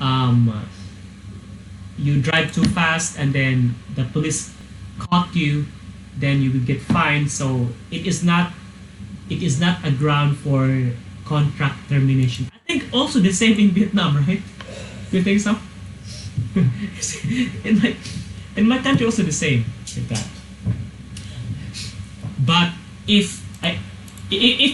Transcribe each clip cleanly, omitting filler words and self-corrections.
um, you drive too fast and then the police caught you, then you will get fined. So it is not a ground for contract termination. I think also the same in Vietnam, right? Do you think so? in my in my country also the same with that. But if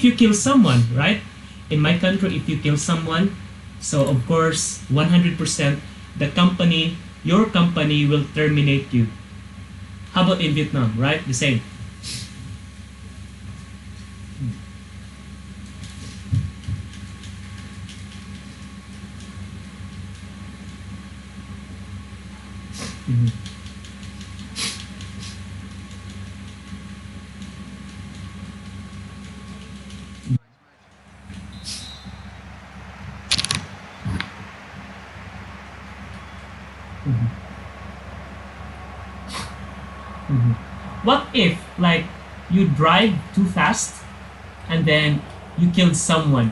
you kill someone, right? In my country, if you kill someone, so of course 100% the company, your company will terminate you. How about in Vietnam, right? The same. Mhm. Mhm. Mhm. What if like you drive too fast and then you killed someone?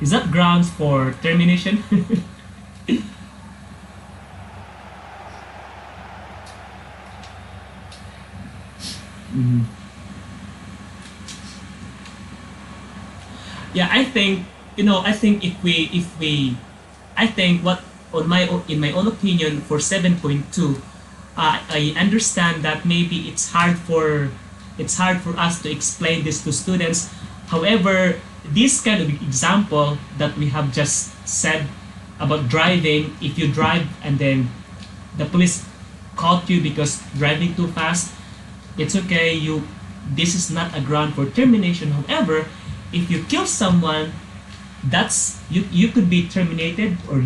Is that grounds for termination? Mhm. Yeah, I think I think if we I think what on my in my own opinion for 7.2, I understand that maybe it's hard for us to explain this to students. However, this kind of example that we have just said about driving, if you drive and then the police caught you because driving too fast, it's okay. This is not a ground for termination. However, if you kill someone, that's you could be terminated or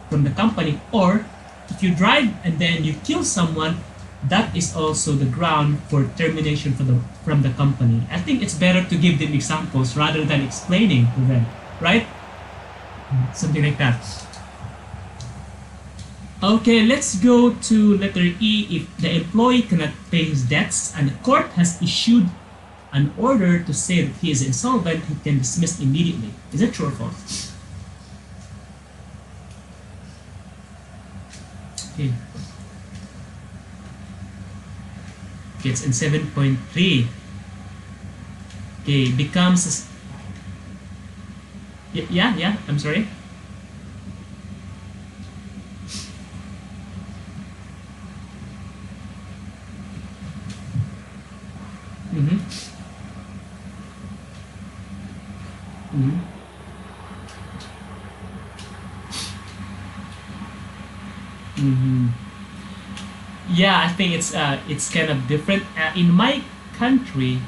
from the company, or if you drive and then you kill someone, that is also the ground for termination from the company. I think it's better to give them examples rather than explaining to them, right? Something like that. Okay, let's go to letter E. If the employee cannot pay his debts and the court has issued an order to say that he is insolvent, he can dismiss immediately. Is it true or false? Okay. It's in 7.3. Okay, becomes. Yeah, yeah, I'm sorry. Mm-hmm. Mm-hmm. Mm-hmm. Yeah, I think it's kind of different. In my country,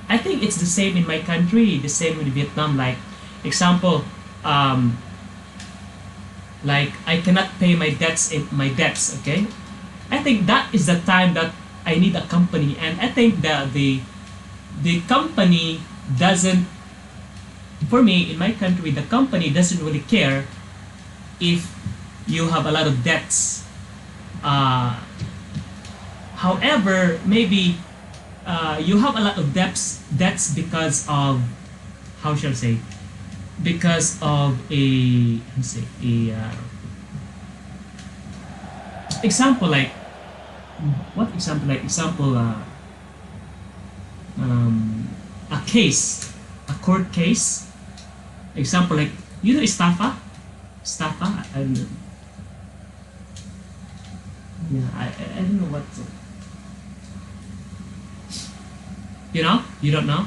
I think it's the same in my country, the same in Vietnam. Like, example, um, like I cannot pay my debts. Okay, I think that is the time that I need a company, and I think the company doesn't. For me, in my country, the company doesn't really care if you have a lot of debts. Uh, However, maybe you have a lot of debts because of, how shall I say, because of a, let's say, a example like, what example, like example, um, a case, a court case. Example like, estafa. Yeah, I don't know what. You don't know.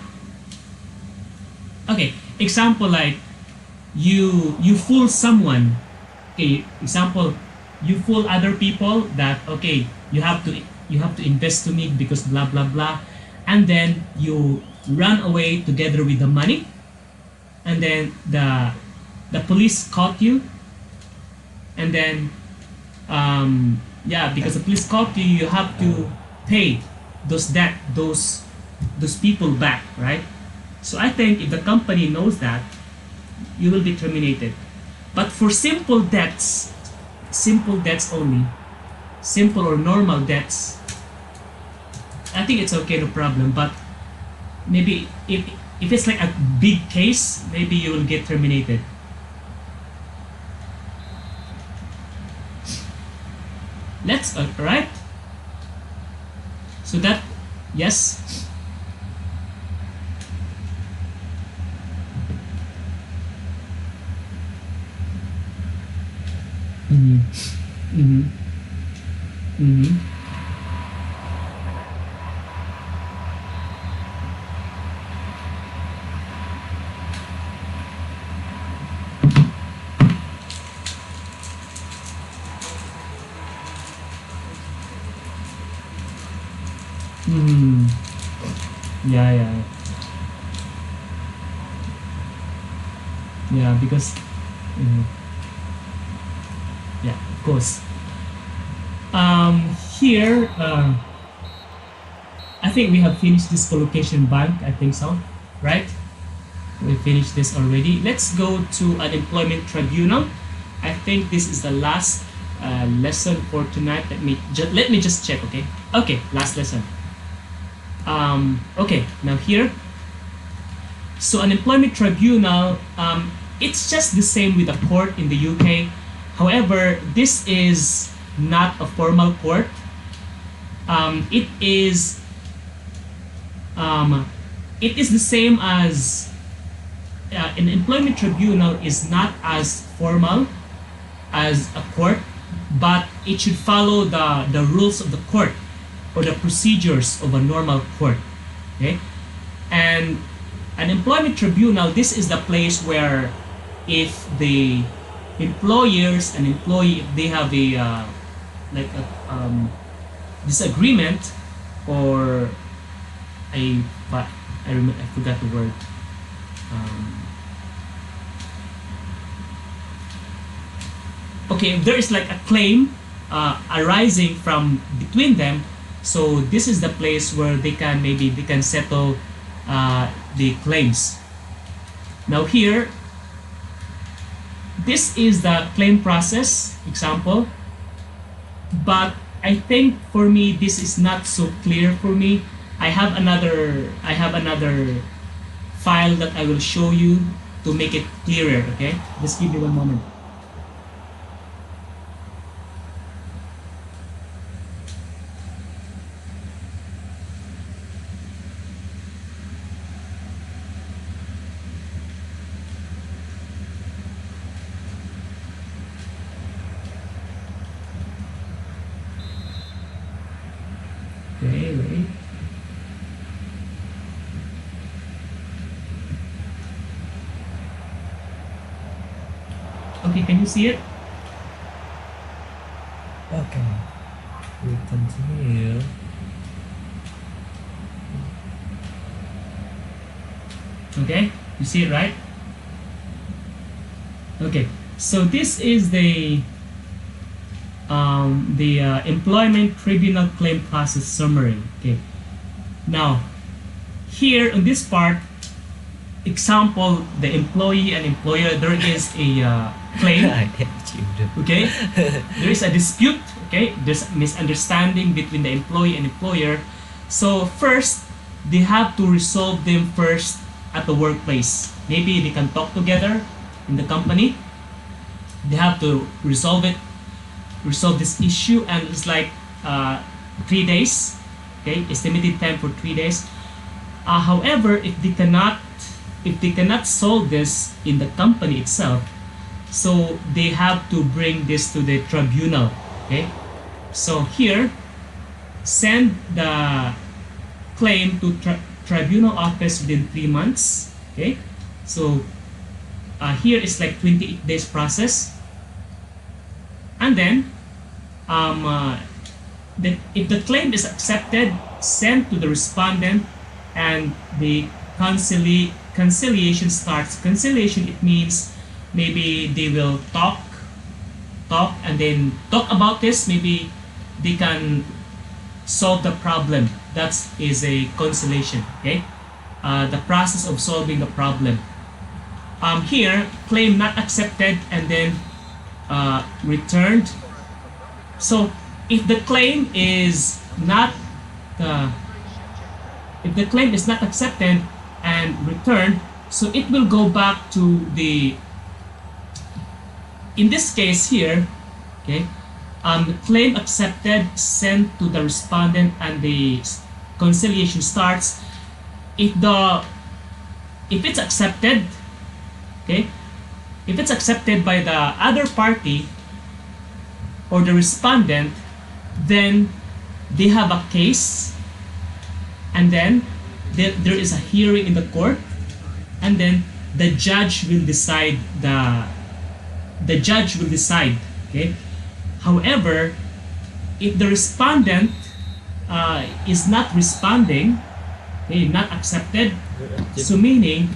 Okay, example like, you fool someone. Okay, example, you fool other people that, okay, you have to invest to me because blah blah blah, and then you run away together with the money, and then the police caught you, and then, yeah, because the police caught you, you have to pay those people back, right? So I think if the company knows that, you will be terminated. But for simple debts only, simple or normal debts, I think it's okay, no problem. But maybe if it's like a big case, maybe you will get terminated. Let's right. So that, yes. Mm-hmm. Mm-hmm. Mm-hmm. Mm. Yeah, yeah, yeah. Because, yeah, of course. Here, I think we have finished this collocation bank. I think so, right? We finished this already. Let's go to an employment tribunal. I think this is the last lesson for tonight. Let me just check. Okay. Okay. Last lesson. Okay. Now here. So an employment tribunal. It's just the same with a court in the UK. However, this is not a formal court. It is the same as an employment tribunal is not as formal as a court, but it should follow the rules of the court or the procedures of a normal court. Okay, and an employment tribunal, this is the place where if the employers and employee, if they have a disagreement or I forgot the word. Okay, if there is like a claim arising from between them, so this is the place where they can settle the claims. Now here, this is the claim process example, but I think for me this is not so clear for me. I have another file that I will show you to make it clearer. Okay, just give me one moment. Okay, wait. Okay, can you see it? Okay, we continue. Okay, you see it, right? Okay, so this is the employment tribunal claim process summary. Okay, now here on this part, example, the employee and employer, there is a claim. Okay, there is a dispute. Okay, there's misunderstanding between the employee and employer. So first, they have to resolve them first at the workplace. Maybe they can talk together in the company. They have to resolve this issue, and it's like 3 days. Okay, estimated time for 3 days. However, if they cannot solve this in the company itself, so they have to bring this to the tribunal. Okay, so here, send the claim to tribunal office within 3 months. Okay, so here is like 28 days process, and then if the claim is accepted, sent to the respondent, and the conciliation starts. Conciliation, it means maybe they will talk and then talk about this. Maybe they can solve the problem. That is a conciliation. Okay, the process of solving the problem. Here, claim not accepted and then returned. So if the claim is not accepted and returned, so it will go back to the, in this case here, okay, Claim accepted, sent to the respondent, and the conciliation starts. If it's accepted, okay, if it's accepted by the other party or the respondent, then they have a case, and then there is a hearing in the court, and then the judge will decide okay. However, if the respondent is not responding, okay, not accepted, so meaning